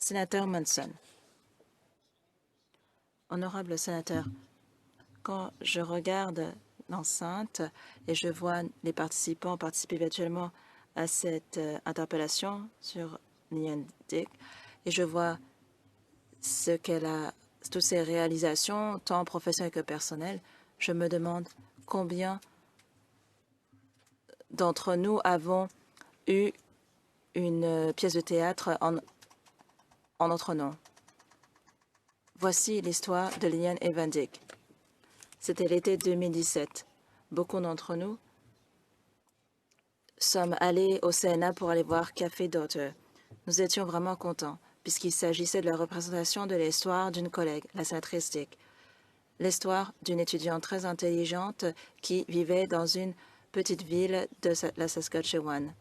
Sénateur Munson. Honorable sénateur, quand je regarde l'enceinte et je vois les participants participer virtuellement à cette interpellation sur Lillian Dick, et je vois ce qu'elle a, toutes ses réalisations, tant professionnelles que personnelles, je me demande combien d'entre nous avons eu une pièce de théâtre en notre nom. Voici l'histoire de Lillian Evan Dick. C'était l'été 2017. Beaucoup d'entre nous sommes allés au Sénat pour aller voir Café Daughter. Nous étions vraiment contents, puisqu'il s'agissait de la représentation de l'histoire d'une collègue, la sénatrice Dick. L'histoire d'une étudiante très intelligente qui vivait dans une petite ville de la Saskatchewan.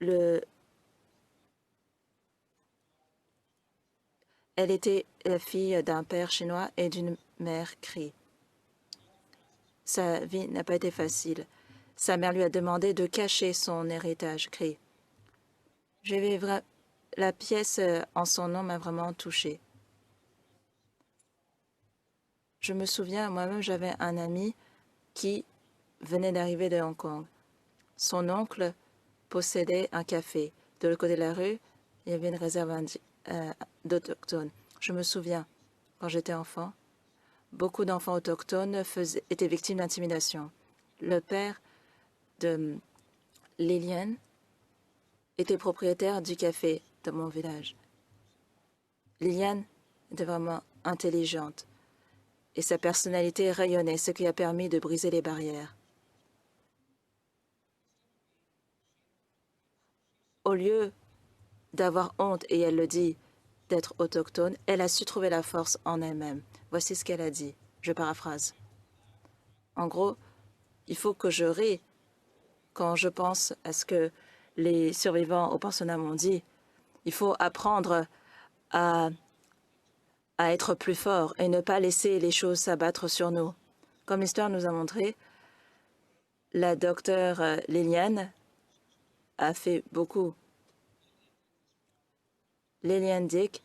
Elle était la fille d'un père chinois et d'une mère Cree. Sa vie n'a pas été facile. Sa mère lui a demandé de cacher son héritage Cree. La pièce en son nom m'a vraiment touchée. Je me souviens, moi-même, j'avais un ami qui venait d'arriver de Hong Kong. Son oncle possédait un café. De l'autre côté de la rue, il y avait une réserve d'Autochtones. Je me souviens, quand j'étais enfant, beaucoup d'enfants autochtones étaient victimes d'intimidation. Le père de Lillian était propriétaire du café de mon village. Lillian était vraiment intelligente et sa personnalité rayonnait, ce qui a permis de briser les barrières. Au lieu d'avoir honte, et elle le dit, d'être autochtone, elle a su trouver la force en elle-même. Voici ce qu'elle a dit. Je paraphrase. En gros, il faut que je rie quand je pense à ce que les survivants au pensionnat m'ont dit. Il faut apprendre à être plus fort et ne pas laisser les choses s'abattre sur nous. Comme l'histoire nous a montré, la docteure Lillian a fait beaucoup. Lillian Dick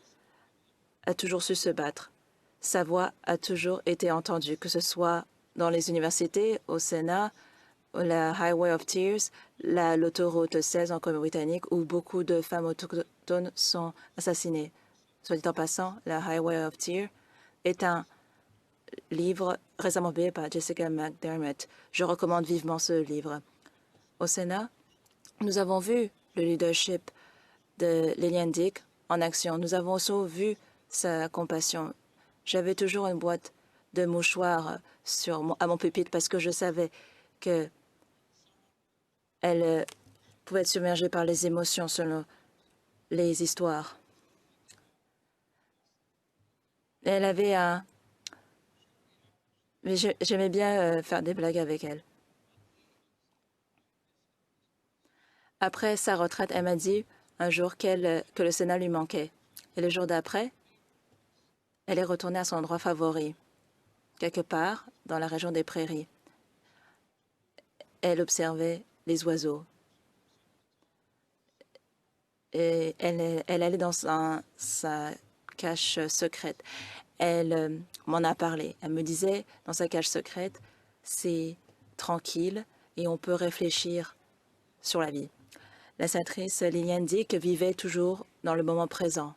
a toujours su se battre. Sa voix a toujours été entendue, que ce soit dans les universités, au Sénat, la Highway of Tears, l'autoroute 16 en Colombie-Britannique, où beaucoup de femmes autochtones sont assassinées. Soit dit en passant, la Highway of Tears est un livre récemment publié par Jessica McDermott. Je recommande vivement ce livre. Au Sénat, nous avons vu le leadership de Lillian Dick en action. Nous avons aussi vu sa compassion. J'avais toujours une boîte de mouchoirs à mon pupitre parce que je savais que elle pouvait être submergée par les émotions selon les histoires. Elle avait un... Mais j'aimais bien faire des blagues avec elle. Après sa retraite, elle m'a dit un jour que le Sénat lui manquait. Et le jour d'après, elle est retournée à son endroit favori, quelque part dans la région des prairies. Elle observait les oiseaux. Et elle allait dans sa cache secrète. Elle m'en a parlé. Elle me disait, dans sa cage secrète, c'est tranquille et on peut réfléchir sur la vie. La sénatrice Lillian Dick vivait toujours dans le moment présent.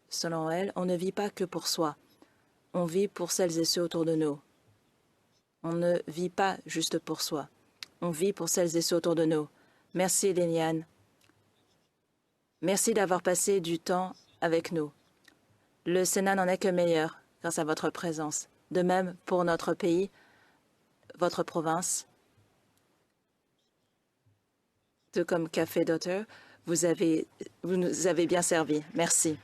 Selon elle, on ne vit pas que pour soi. On vit pour celles et ceux autour de nous. On ne vit pas juste pour soi. On vit pour celles et ceux autour de nous. Merci, Lillian. Merci d'avoir passé du temps avec nous. Le Sénat n'en est que meilleur grâce à votre présence. De même pour notre pays, votre province. Tout comme Café Daughter, vous nous avez bien servi. Merci.